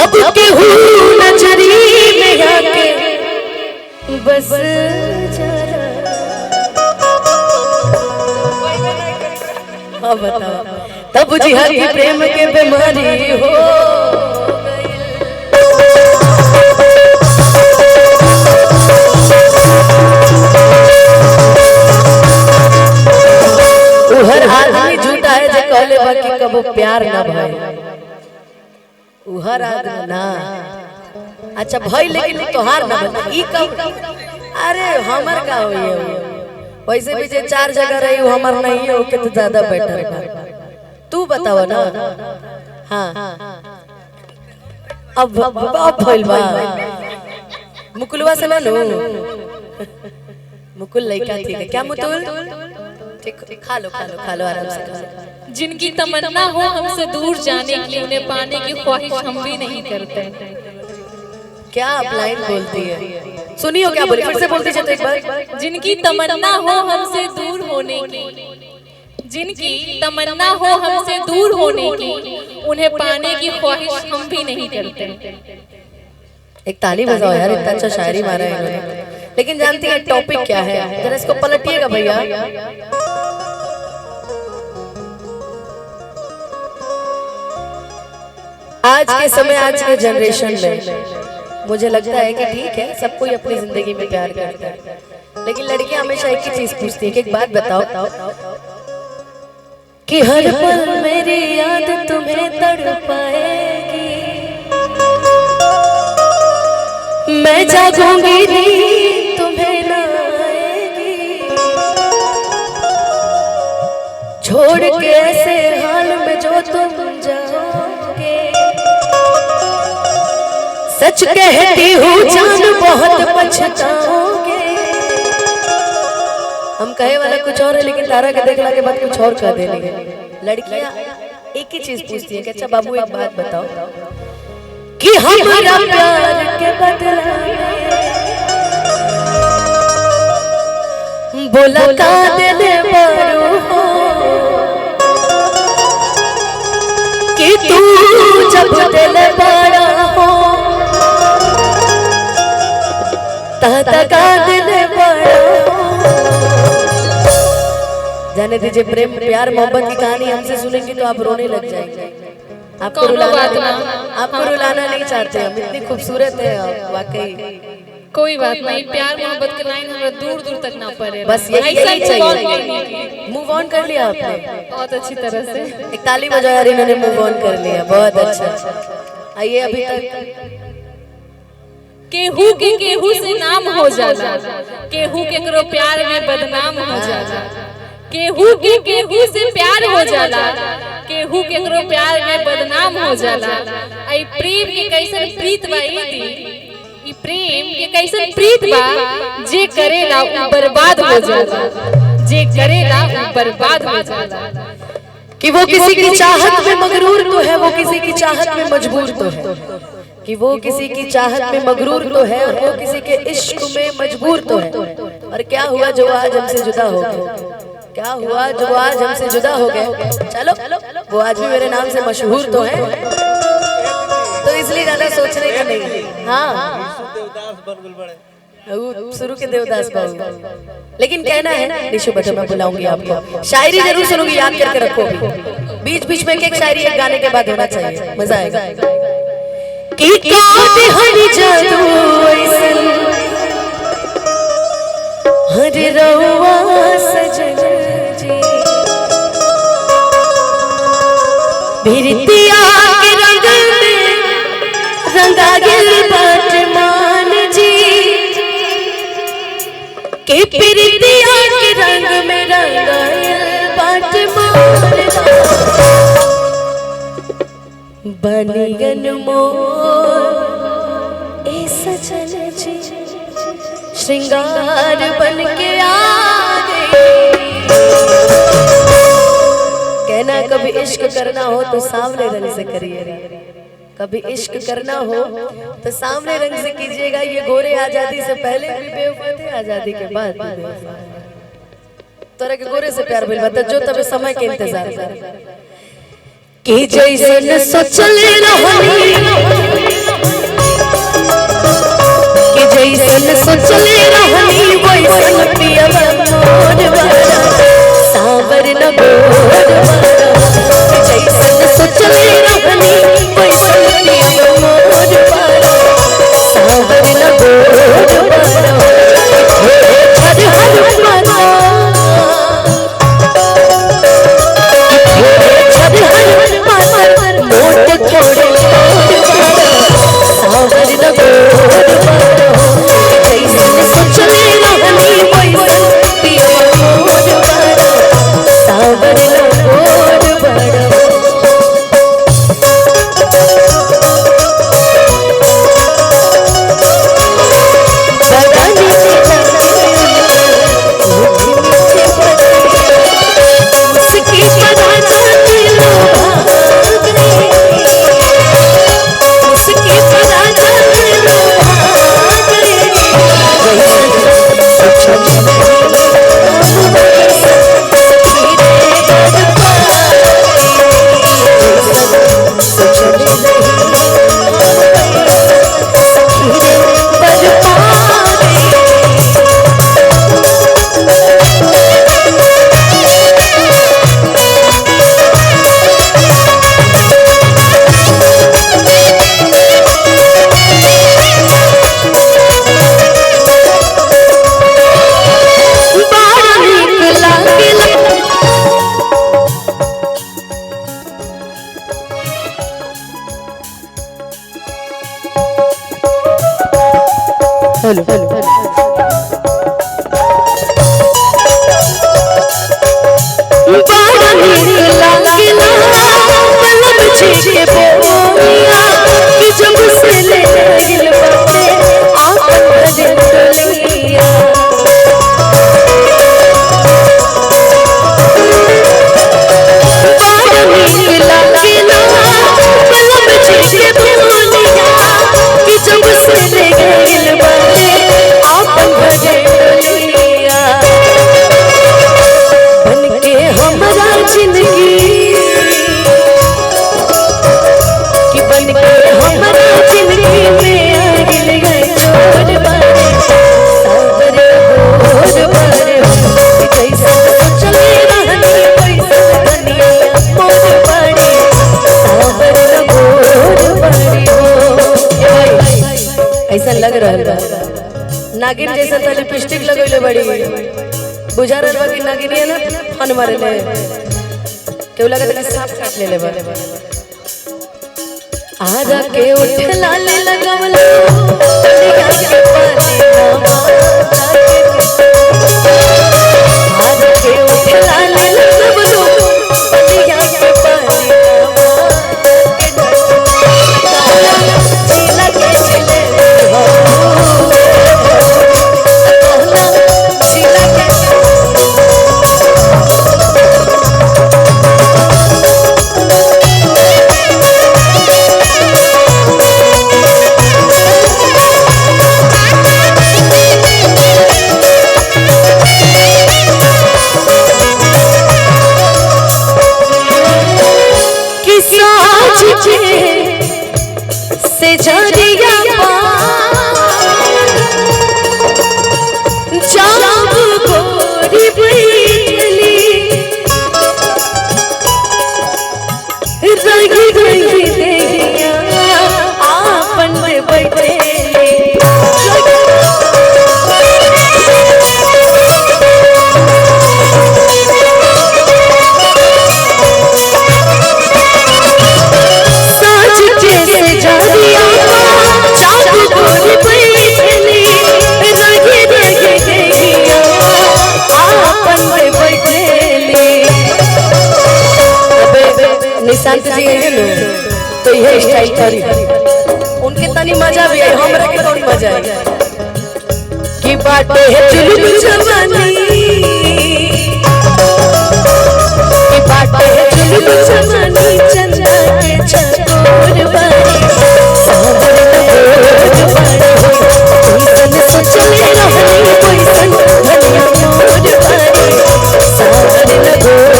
अब केहू नजरी में आके बस बताओ तब जिहा की प्रेम के बीमारी हो हर आदमी झूठा है जो कहले बाकी कबो प्यार ना भाई हर आदमी ना अच्छा भाई लेकिन तोहार ना बता ई कब अरे हमर का होई वैसे भी जे 4 जगह रही हो हमर नहीं हो के तो ज्यादा बेटर है तू बताओ ना हां अब भइल बा मुकुलवा से ना लो मुकुल लइका ठीक है क्या मुकुल खा लो आराम से जिनकी तमन्ना हो हमसे दूर जाने की उन्हें पाने की ख्वाहिश हम भी नहीं करते। क्या आप लाइन बोलती है सुनियो क्या बोली फिर से बोलती तो एक बार जिनकी तमन्ना हो हमसे दूर होने की जिनकी तमन्ना हो हमसे दूर होने की उन्हें पाने की ख्वाहिश हम भी नहीं करते। एक ताली बजाओ यार इतना अच्छा शायरी मारा है इन्होंने लेकिन जानती है टॉपिक क्या है जरा इसको पलटिएगा भैया आज के समय आज के जनरेशन में मुझे लगता है कि ठीक है सब कोई अपनी जिंदगी में प्यार करता है लेकिन लड़कियां हमेशा एक ही चीज पूछती है कि एक बात बताओ कि हर पल मेरी याद तुम्हें तड़पाएगी मैं जागूंगी नींद तुम्हें ना आएगी छोड़ के ऐसे हाल में जो तुम जाओगे सच कहती हूँ जान बहुत पछताओगे। हम कहे वाला कुछ और है लेकिन तारा के देखला के बाद कुछ और कह देंगे। लड़कियां एक ही चीज पूछती है कि अच्छा बाबू एक बात बताओ कि हमारा प्यार के बदला बोला का देने वालों हो कि तू जब दिल बड़ा हो का दिल बड़ा जाने दीजिए प्रेम प्यार मोहब्बत की कहानी हमसे सुनेंगे तो आप रोने लग जाएंगे। आपको रुलाना नहीं चाहते हम इतनी खूबसूरत है आप वाकई कोई बात नहीं प्यार मोहब्बत के लाइन हमें दूर दूर तक ना पड़े बस यही चाहिए मूव ऑन कर लिया आपने बहुत अच्छी तरह से एक ताली बजाओ यार इन्होंने मूव ऑन कर लिया बहुत अच्छा। आइए अभी तक केहू के केहू से नाम हो जाला केहू केकरो प्यार में बदनाम हो जाला केहू के केहू से प्यार हो जाला केहू केकरो प्यार में बदनाम हो जाला। आई प्रेम के कैसन प्रीत बा ई प्रेम के कैसन प्रीत बा जे करेला उ बर्बाद हो जाला जे करेला उ बर्बाद हो जाला। कि वो किसी की चाहत में मगरूर तो है वो किसी की चाहत में मजबूर तो है कि वो किसी की चाहत में मगरूर तो है और वो किसी के इश्क में मजबूर तो है। और क्या हुआ जो आज हमसे जुदा हो गए क्या हुआ जो आज हमसे जुदा हो गए चलो वो आज भी मेरे नाम से मशहूर तो है तो इसलिए ज्यादा सोचने का नहीं। हाँ शुरू के देवदास बाबू लेकिन कहना है निशु बच्चों मैं बुलाऊंगी आपको शायरी जरूर सुनूंगी याद करके रखो बीच बीच में एक शायरी एक गाने के बाद होना चाहिए मजा आएगा कि हरी जादू हरे रवा सजन जी भिरतिया के रंग में रंगा गिल बाट मान जी के भिरतिया के रंग में रंगा गिल बाट मान बनिगन मोर ए सजन जी श्रृंगार बन के आ गई। कहना कभी इश्क करना हो तो सामने रंग से करिए कभी इश्क करना हो तो सामने रंग से कीजिएगा। ये गोरे आजादी से पहले भी बेवफा थे आजादी के बाद भी बेवफा तोरा के गोरे से प्यार मिल बता जो तब समय के इंतजार कर कि जैसन सोचले रहनी कि जैसन सोचले रहनी वैसन पियवा मोर बड़ा सावर न गोर बड़ा जैसन सोचले रहनी वैसन पियवा मोर बड़ा सावर न गोर बड़ा हर हर मना सावर न गोर बड़ा जैसन सोचले रहनी वैसन पियवा मोर बड़ा सावर न गोर बड़ा हेलो बड़ा नीक लागला कलम छीके बोलिया कि जब से ले गिल बाटे आपन भजन टोलिया बड़ा नीक लागला कलम छीके बोलिया कि जब से ले गिल बाटे आपन भजन टोलिया बनके हमरा जिंदगी कि बनके हमरा जिंदगी में आ गिल गए चोर बारे सावर गोर बारे जैसन सोचले रहनी वैसन धनिया मोर बारे सावर गोर बारे ऐसा लग रहा है नागिन जैसा तो लिपस्टिक लगैले बड़ी बुझा रहा कि नागिन है ना फन मारे ले केहू लगत कि सांप काट ले बा आजा के उठ लाले लगवलो तनिया के पानी नामा आजा के उठ लाले लगवलो तनिया के पानी नामा जिला के चले हो जिला के से झरिया जाब गोरी बैठली रही रही देहिया आपन में बैठली निशांत जी है लो तो यह स्टाइल करी उनके तनी मजा भी है हमरा के कौन मजा है कि बाटे है जुलूम जवानी कि बाटे है जुलूम जवानी चंदा के चकोर बारी सावर न गोर बारी कोई सन सोचले रहनी कोई सन धनिया मोर बारी सावर न गोर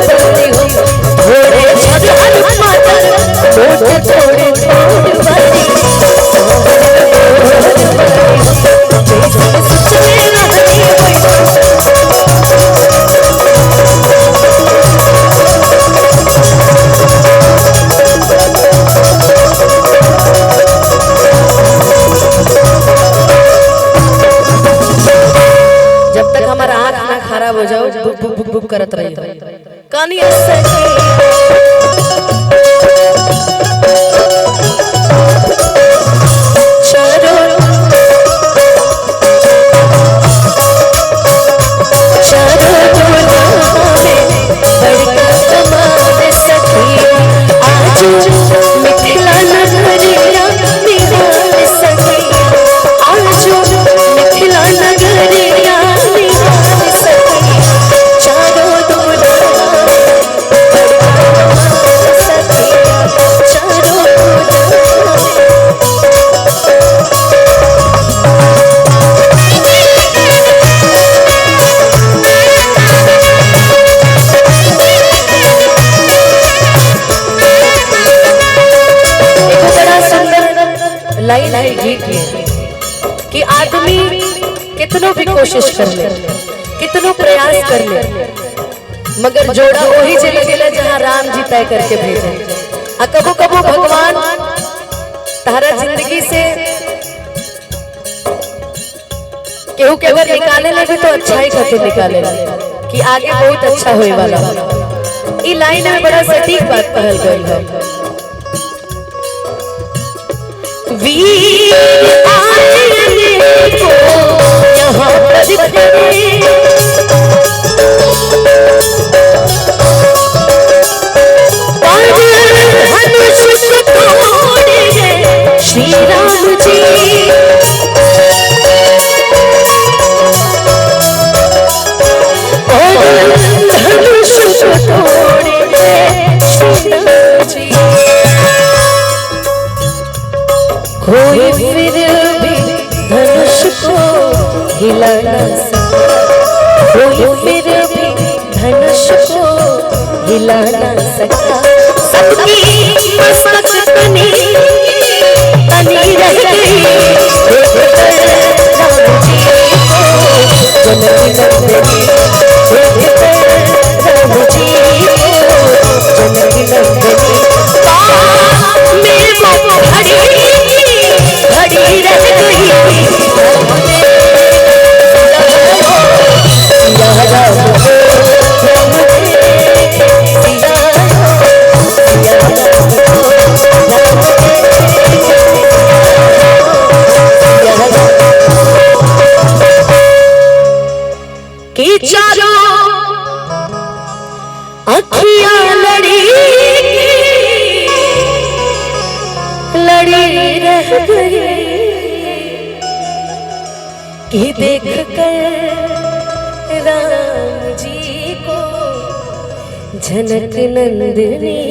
बारी हो भोरे छड़ करत रही कहानी लाइन है गीत में कि आदमी कितनों भी कोशिश कर ले, कितनों प्रयास कर ले, मगर जोड़ा वही चले गए जहाँ राम जी तय करके भेजे। कबो कबो भगवान तारा जिंदगी से केहू के अगर निकाले लगे तो अच्छा ही कहते निकाले लगे कि आगे बहुत अच्छा होए वाला। ई लाइन में बड़ा सटीक बात कहल गई है। वीर आने को यहाँ पर खड़े धनुष तोड़े श्री राम जी, धनुष तोड़े श्री राम जी। कोई फिर भी धनुष को हिला न सका, कोई फिर भी धनुष को हिला न सका। सबकी मस्तक तनी तनी रह गई राम जी को जननी नंदनी, राम जी को जननी नंदनी। मेरे को खड़ी खड़ी रह गई कि चारों अखियां लड़ी लड़ी रह गई कि देख कर राम जी को जनक नंदनी।